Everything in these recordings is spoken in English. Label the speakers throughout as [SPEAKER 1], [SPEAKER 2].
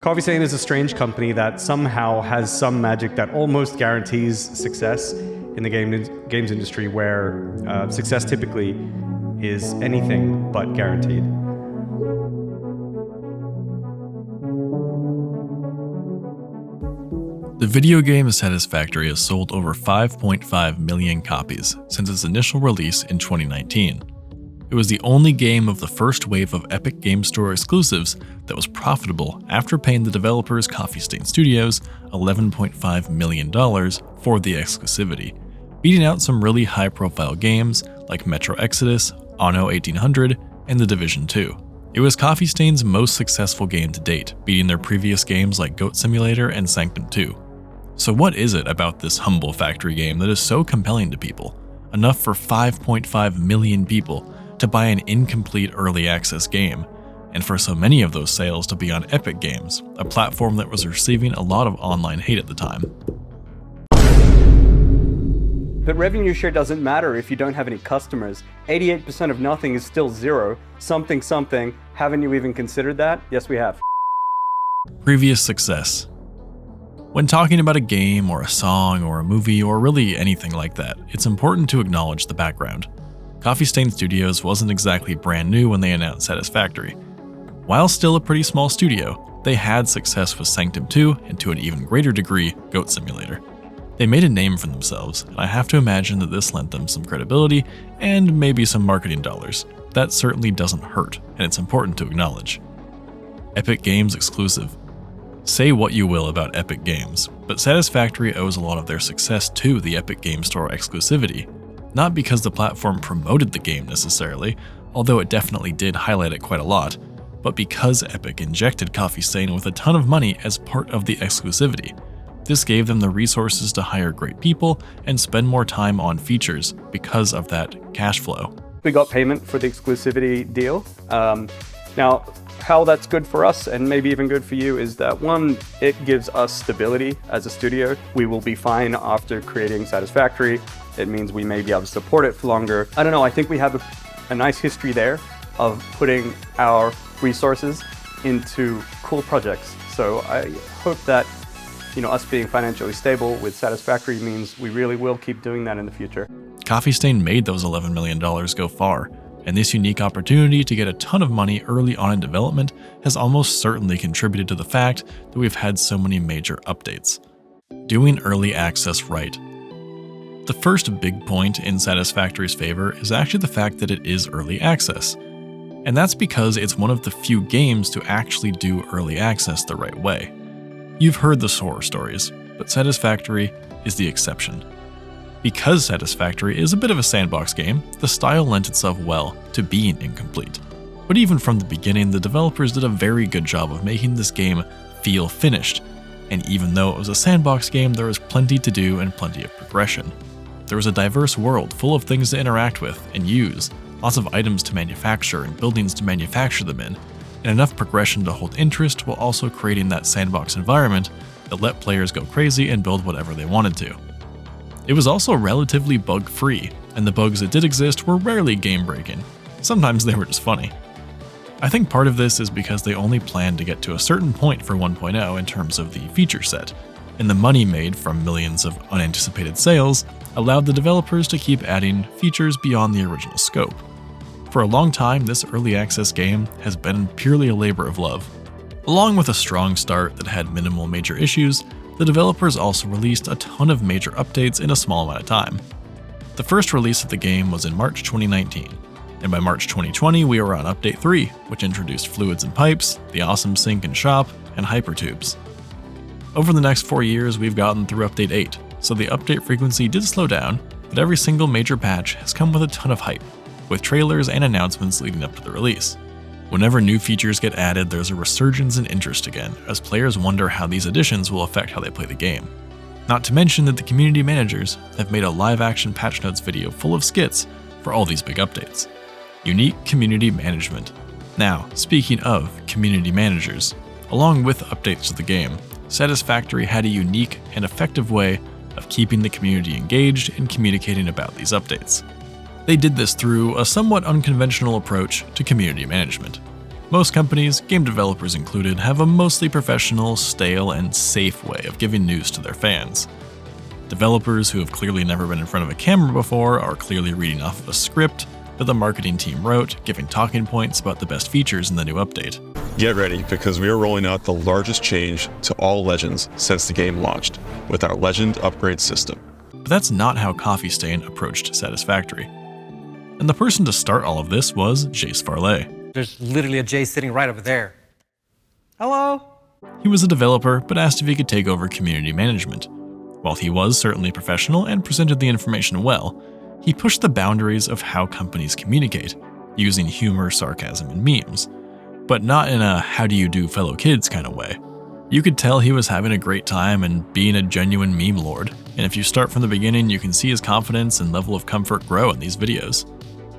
[SPEAKER 1] Coffee Stain is a strange company that somehow has some magic that almost guarantees success in the games industry, where success typically is anything but guaranteed.
[SPEAKER 2] The video game Satisfactory has sold over 5.5 million copies since its initial release in 2019. It was the only game of the first wave of Epic Game Store exclusives that was profitable after paying the developers Coffee Stain Studios $11.5 million for the exclusivity, beating out some really high-profile games like Metro Exodus, Anno 1800, and The Division 2. It was Coffee Stain's most successful game to date, beating their previous games like Goat Simulator and Sanctum 2. So what is it about this humble factory game that is so compelling to people, enough for 5.5 million people to buy an incomplete early access game, and for so many of those sales to be on Epic Games, a platform that was receiving a lot of online hate at the time?
[SPEAKER 1] But revenue share doesn't matter if you don't have any customers. 88% of nothing is still zero. Something, something. Haven't you even considered that? Yes, we have.
[SPEAKER 2] Previous success. When talking about a game or a song or a movie or really anything like that, it's important to acknowledge the background. Coffee Stain Studios wasn't exactly brand new when they announced Satisfactory. While still a pretty small studio, they had success with Sanctum 2 and to an even greater degree, Goat Simulator. They made a name for themselves, and I have to imagine that this lent them some credibility and maybe some marketing dollars. That certainly doesn't hurt, and it's important to acknowledge. Epic Games exclusive. Say what you will about Epic Games, but Satisfactory owes a lot of their success to the Epic Game Store exclusivity. Not because the platform promoted the game necessarily, although it definitely did highlight it quite a lot, but because Epic injected Coffee Stain with a ton of money as part of the exclusivity. This gave them the resources to hire great people and spend more time on features because of that cash flow.
[SPEAKER 1] We got payment for the exclusivity deal. Now, how that's good for us and maybe even good for you is that, one, it gives us stability as a studio. We will be fine after creating Satisfactory. It means we may be able to support it for longer. I don't know, I think we have a nice history there of putting our resources into cool projects. So I hope that, us being financially stable with Satisfactory means we really will keep doing that in the future.
[SPEAKER 2] Coffee Stain made those $11 million go far, and this unique opportunity to get a ton of money early on in development has almost certainly contributed to the fact that we've had so many major updates. Doing early access right. The first big point in Satisfactory's favor is actually the fact that it is early access. And that's because it's one of the few games to actually do early access the right way. You've heard the horror stories, but Satisfactory is the exception. Because Satisfactory is a bit of a sandbox game, the style lent itself well to being incomplete. But even from the beginning, the developers did a very good job of making this game feel finished. And even though it was a sandbox game, there was plenty to do and plenty of progression. There was a diverse world full of things to interact with and use, lots of items to manufacture and buildings to manufacture them in, and enough progression to hold interest while also creating that sandbox environment that let players go crazy and build whatever they wanted to. It was also relatively bug-free, and the bugs that did exist were rarely game-breaking. Sometimes they were just funny. I think part of this is because they only planned to get to a certain point for 1.0 in terms of the feature set, and the money made from millions of unanticipated sales allowed the developers to keep adding features beyond the original scope. For a long time, this early access game has been purely a labor of love. Along with a strong start that had minimal major issues, the developers also released a ton of major updates in a small amount of time. The first release of the game was in March 2019, and by March 2020 we were on Update 3, which introduced fluids and pipes, the awesome sink and shop, and hypertubes. Over the next 4 years, we've gotten through Update 8, so the update frequency did slow down, but every single major patch has come with a ton of hype, with trailers and announcements leading up to the release. Whenever new features get added, there's a resurgence in interest again, as players wonder how these additions will affect how they play the game. Not to mention that the community managers have made a live-action patch notes video full of skits for all these big updates. Unique community management. Now, speaking of community managers, along with updates to the game, Satisfactory had a unique and effective way of keeping the community engaged and communicating about these updates. They did this through a somewhat unconventional approach to community management. Most companies, game developers included, have a mostly professional, stale, and safe way of giving news to their fans. Developers who have clearly never been in front of a camera before are clearly reading off of a script that the marketing team wrote, giving talking points about the best features in the new update.
[SPEAKER 3] Get ready, because we are rolling out the largest change to all Legends since the game launched, with our Legend upgrade system.
[SPEAKER 2] But that's not how Coffee Stain approached Satisfactory. And the person to start all of this was Jace Farley.
[SPEAKER 4] There's literally a Jay sitting right over there. Hello?
[SPEAKER 2] He was a developer, but asked if he could take over community management. While he was certainly professional and presented the information well, he pushed the boundaries of how companies communicate, using humor, sarcasm, and memes. But not in a how do you do fellow kids kind of way. You could tell he was having a great time and being a genuine meme lord, and if you start from the beginning, you can see his confidence and level of comfort grow in these videos.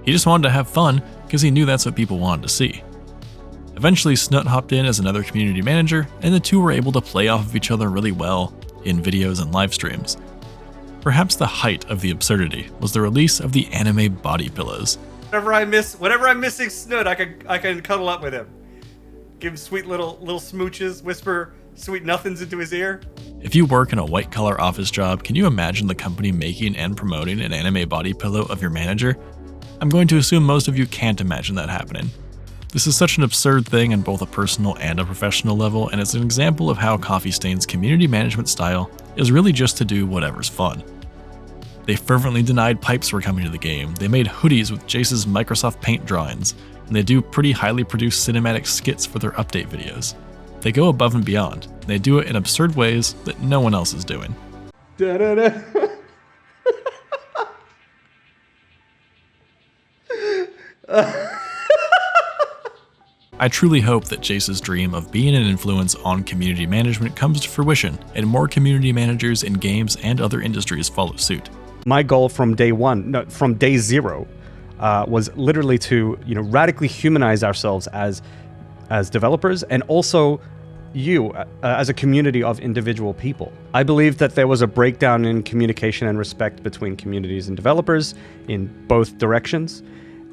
[SPEAKER 2] He just wanted to have fun because he knew that's what people wanted to see. Eventually, Snut hopped in as another community manager, and the two were able to play off of each other really well in videos and live streams. Perhaps the height of the absurdity was the release of the anime body pillows.
[SPEAKER 4] Whenever I'm missing Snoot, I can cuddle up with him. Give him sweet little smooches, whisper sweet nothings into his ear.
[SPEAKER 2] If you work in a white-collar office job, can you imagine the company making and promoting an anime body pillow of your manager? I'm going to assume most of you can't imagine that happening. This is such an absurd thing on both a personal and a professional level, and it's an example of how Coffee Stain's community management style is really just to do whatever's fun. They fervently denied pipes were coming to the game, they made hoodies with Jace's Microsoft Paint drawings, and they do pretty highly produced cinematic skits for their update videos. They go above and beyond, and they do it in absurd ways that no one else is doing. I truly hope that Jace's dream of being an influence on community management comes to fruition, and more community managers in games and other industries follow suit.
[SPEAKER 1] My goal from from day zero, was literally to radically humanize ourselves as developers, and also as a community of individual people. I believe that there was a breakdown in communication and respect between communities and developers in both directions.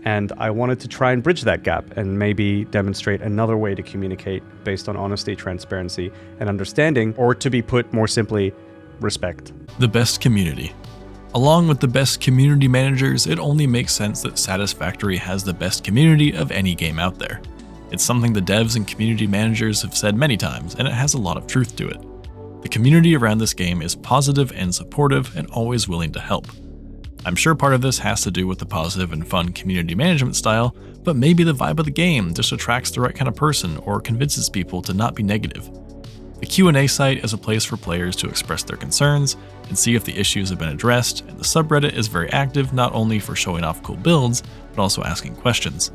[SPEAKER 1] And I wanted to try and bridge that gap and maybe demonstrate another way to communicate based on honesty, transparency, and understanding, or to be put more simply, respect.
[SPEAKER 2] The best community. Along with the best community managers, it only makes sense that Satisfactory has the best community of any game out there. It's something the devs and community managers have said many times, and it has a lot of truth to it. The community around this game is positive and supportive and always willing to help. I'm sure part of this has to do with the positive and fun community management style, but maybe the vibe of the game just attracts the right kind of person or convinces people to not be negative. The Q&A site is a place for players to express their concerns and see if the issues have been addressed, and the subreddit is very active not only for showing off cool builds, but also asking questions.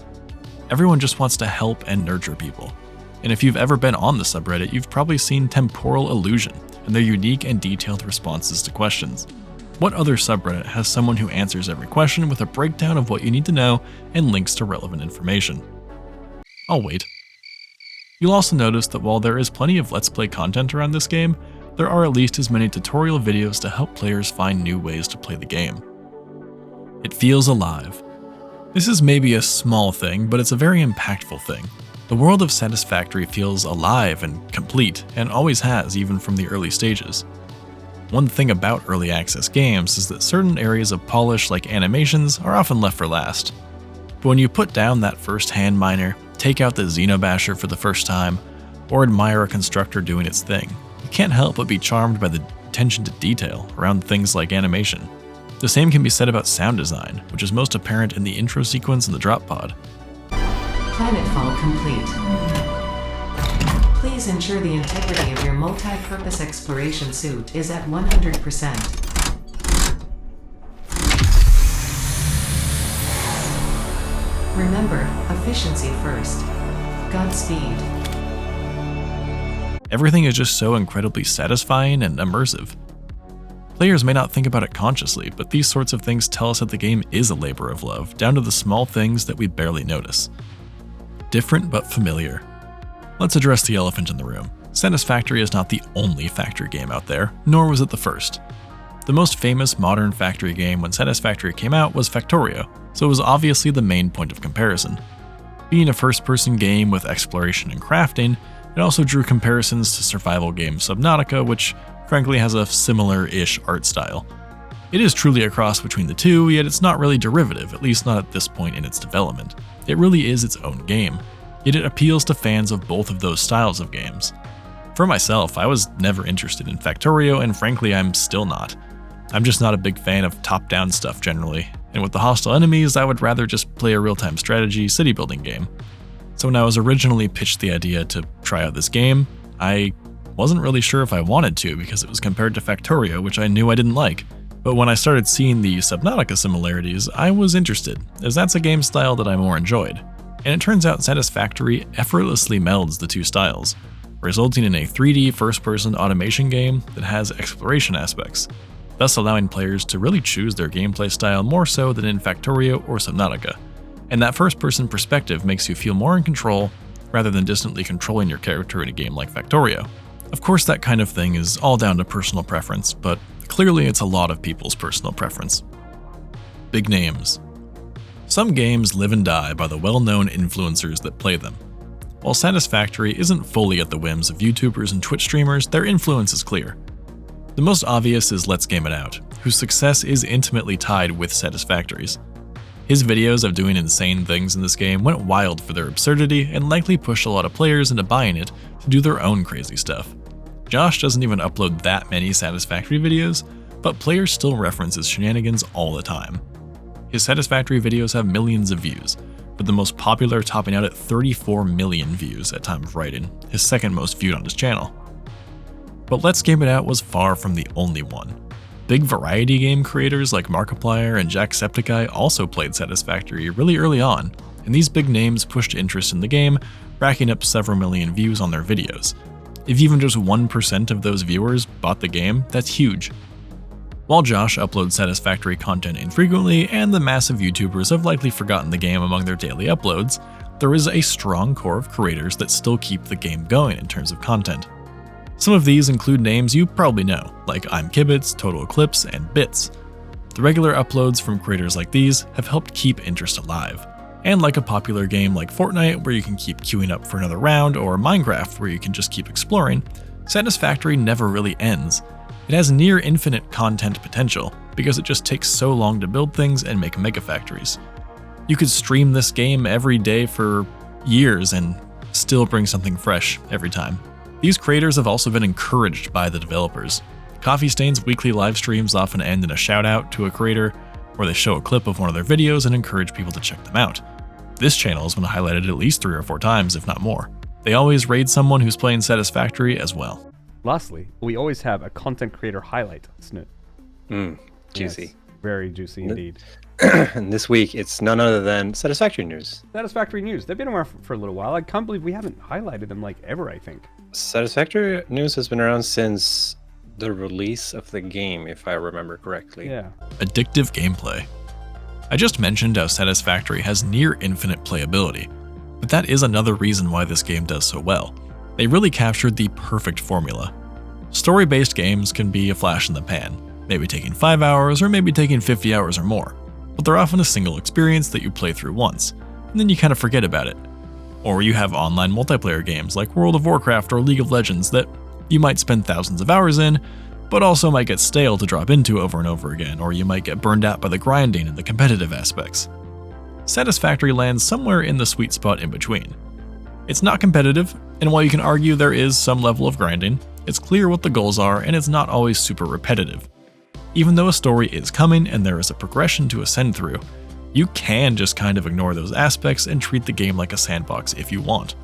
[SPEAKER 2] Everyone just wants to help and nurture people. And if you've ever been on the subreddit, you've probably seen Temporal Illusion and their unique and detailed responses to questions. What other subreddit has someone who answers every question with a breakdown of what you need to know and links to relevant information? I'll wait. You'll also notice that while there is plenty of Let's Play content around this game, there are at least as many tutorial videos to help players find new ways to play the game. It feels alive. This is maybe a small thing, but it's a very impactful thing. The world of Satisfactory feels alive and complete, and always has even from the early stages. One thing about early access games is that certain areas of polish like animations are often left for last. But when you put down that first hand miner, take out the Xenobasher for the first time, or admire a constructor doing its thing, you can't help but be charmed by the attention to detail around things like animation. The same can be said about sound design, which is most apparent in the intro sequence in the drop pod.
[SPEAKER 5] Planetfall complete. Please ensure the integrity of your multi-purpose exploration suit is at 100%. Remember, efficiency first. Godspeed.
[SPEAKER 2] Everything is just so incredibly satisfying and immersive. Players may not think about it consciously, but these sorts of things tell us that the game is a labor of love, down to the small things that we barely notice. Different but familiar. Let's address the elephant in the room. Satisfactory is not the only factory game out there, nor was it the first. The most famous modern factory game when Satisfactory came out was Factorio, so it was obviously the main point of comparison. Being a first-person game with exploration and crafting, it also drew comparisons to survival game Subnautica, which frankly has a similar-ish art style. It is truly a cross between the two, yet it's not really derivative, at least not at this point in its development. It really is its own game, yet it appeals to fans of both of those styles of games. For myself, I was never interested in Factorio, and frankly, I'm still not. I'm just not a big fan of top-down stuff generally, and with the hostile enemies, I would rather just play a real-time strategy city-building game. So when I was originally pitched the idea to try out this game, I wasn't really sure if I wanted to because it was compared to Factorio, which I knew I didn't like. But when I started seeing the Subnautica similarities, I was interested, as that's a game style that I more enjoyed. And it turns out Satisfactory effortlessly melds the two styles, resulting in a 3D first-person automation game that has exploration aspects, thus allowing players to really choose their gameplay style more so than in Factorio or Subnautica. And that first-person perspective makes you feel more in control rather than distantly controlling your character in a game like Factorio. Of course, that kind of thing is all down to personal preference, but clearly it's a lot of people's personal preference. Big names. Some games live and die by the well-known influencers that play them. While Satisfactory isn't fully at the whims of YouTubers and Twitch streamers, their influence is clear. The most obvious is Let's Game It Out, whose success is intimately tied with Satisfactory's. His videos of doing insane things in this game went wild for their absurdity and likely pushed a lot of players into buying it to do their own crazy stuff. Josh doesn't even upload that many Satisfactory videos, but players still reference his shenanigans all the time. His Satisfactory videos have millions of views, with the most popular topping out at 34 million views at time of writing, his second most viewed on his channel. But Let's Game It Out was far from the only one. Big variety game creators like Markiplier and Jacksepticeye also played Satisfactory really early on, and these big names pushed interest in the game, racking up several million views on their videos. If even just 1% of those viewers bought the game, that's huge. While Josh uploads Satisfactory content infrequently, and the massive YouTubers have likely forgotten the game among their daily uploads, there is a strong core of creators that still keep the game going in terms of content. Some of these include names you probably know, like I'm Kibitz, Total Eclipse, and Bits. The regular uploads from creators like these have helped keep interest alive. And like a popular game like Fortnite, where you can keep queuing up for another round, or Minecraft, where you can just keep exploring, Satisfactory never really ends. It has near infinite content potential, because it just takes so long to build things and make mega factories. You could stream this game every day for years and still bring something fresh every time. These creators have also been encouraged by the developers. Coffee Stain's weekly live streams often end in a shout out to a creator, where they show a clip of one of their videos and encourage people to check them out. This channel has been highlighted at least 3 or 4 times, if not more. They always raid someone who's playing Satisfactory as well.
[SPEAKER 1] Lastly, we always have a content creator highlight snip.
[SPEAKER 6] Juicy.
[SPEAKER 1] Yes, very juicy indeed.
[SPEAKER 6] And this week, it's none other than Satisfactory News.
[SPEAKER 1] Satisfactory News. They've been around for a little while. I can't believe we haven't highlighted them like ever, I think.
[SPEAKER 6] Satisfactory News has been around since the release of the game, if I remember correctly.
[SPEAKER 1] Yeah.
[SPEAKER 2] Addictive gameplay. I just mentioned how Satisfactory has near infinite playability, but that is another reason why this game does so well. They really captured the perfect formula. Story-based games can be a flash in the pan, maybe taking 5 hours or maybe taking 50 hours or more, but they're often a single experience that you play through once, and then you kind of forget about it. Or you have online multiplayer games like World of Warcraft or League of Legends that you might spend thousands of hours in, but also might get stale to drop into over and over again, or you might get burned out by the grinding and the competitive aspects. Satisfactory lands somewhere in the sweet spot in between. It's not competitive, and while you can argue there is some level of grinding, it's clear what the goals are and it's not always super repetitive. Even though a story is coming and there is a progression to ascend through, you can just kind of ignore those aspects and treat the game like a sandbox if you want.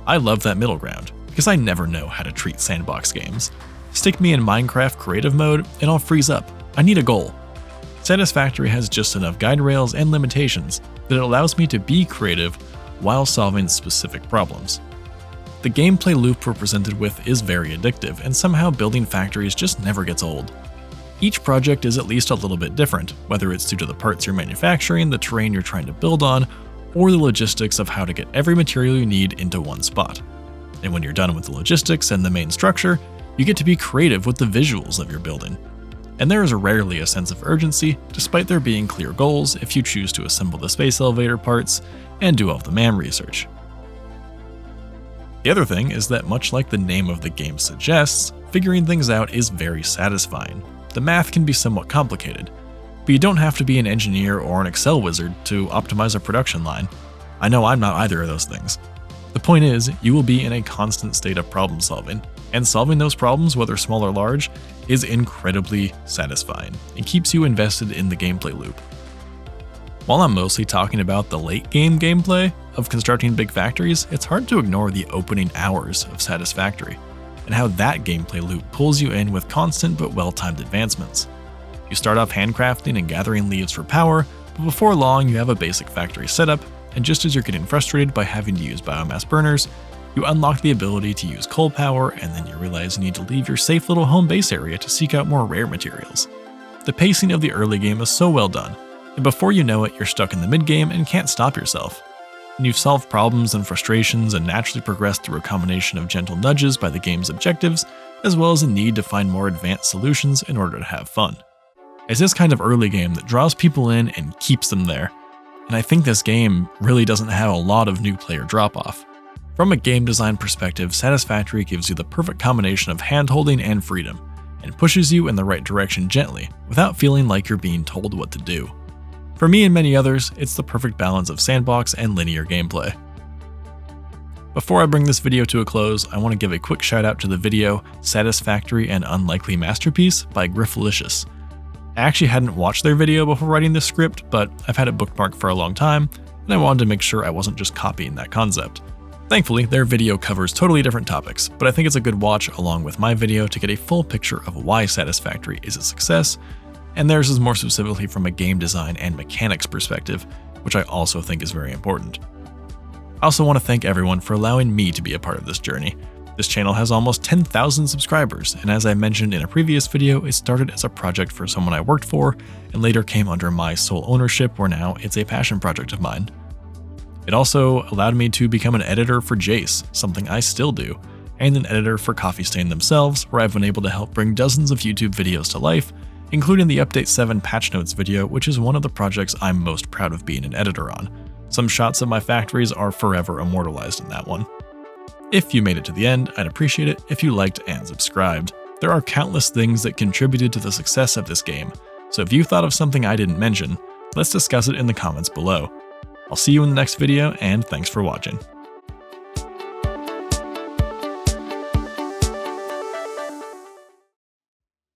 [SPEAKER 2] I love that middle ground, because I never know how to treat sandbox games. Stick me in Minecraft creative mode and I'll freeze up. I need a goal. Satisfactory has just enough guide rails and limitations that it allows me to be creative while solving specific problems. The gameplay loop we're presented with is very addictive, and somehow building factories just never gets old. Each project is at least a little bit different, whether it's due to the parts you're manufacturing, the terrain you're trying to build on, or the logistics of how to get every material you need into one spot. And when you're done with the logistics and the main structure, you get to be creative with the visuals of your building. And there is rarely a sense of urgency, despite there being clear goals if you choose to assemble the space elevator parts and do all of the MAM research. The other thing is that much like the name of the game suggests, figuring things out is very satisfying. The math can be somewhat complicated, but you don't have to be an engineer or an Excel wizard to optimize a production line. I know I'm not either of those things. The point is, you will be in a constant state of problem solving, and solving those problems, whether small or large, is incredibly satisfying. It keeps you invested in the gameplay loop. While I'm mostly talking about the late game gameplay of constructing big factories, it's hard to ignore the opening hours of Satisfactory, and how that gameplay loop pulls you in with constant but well-timed advancements. You start off handcrafting and gathering leaves for power, but before long you have a basic factory setup, and just as you're getting frustrated by having to use biomass burners, you unlock the ability to use coal power, and then you realize you need to leave your safe little home base area to seek out more rare materials. The pacing of the early game is so well done, and before you know it, you're stuck in the mid-game and can't stop yourself. And you've solved problems and frustrations and naturally progressed through a combination of gentle nudges by the game's objectives, as well as a need to find more advanced solutions in order to have fun. It's this kind of early game that draws people in and keeps them there, and I think this game really doesn't have a lot of new player drop-off. From a game design perspective, Satisfactory gives you the perfect combination of hand-holding and freedom, and pushes you in the right direction gently, without feeling like you're being told what to do. For me and many others, it's the perfect balance of sandbox and linear gameplay. Before I bring this video to a close, I want to give a quick shout out to the video Satisfactory and Unlikely Masterpiece by Griffalicious. I actually hadn't watched their video before writing this script, but I've had it bookmarked for a long time, and I wanted to make sure I wasn't just copying that concept. Thankfully, their video covers totally different topics, but I think it's a good watch along with my video to get a full picture of why Satisfactory is a success, and theirs is more specifically from a game design and mechanics perspective, which I also think is very important. I also want to thank everyone for allowing me to be a part of this journey. This channel has almost 10,000 subscribers, and as I mentioned in a previous video, it started as a project for someone I worked for, and later came under my sole ownership, where now it's a passion project of mine. It also allowed me to become an editor for Jace, something I still do, and an editor for Coffee Stain themselves, where I've been able to help bring dozens of YouTube videos to life, including the Update 7 patch notes video, which is one of the projects I'm most proud of being an editor on. Some shots of my factories are forever immortalized in that one. If you made it to the end, I'd appreciate it if you liked and subscribed. There are countless things that contributed to the success of this game, so if you thought of something I didn't mention, let's discuss it in the comments below. I'll see you in the next video, and thanks for watching.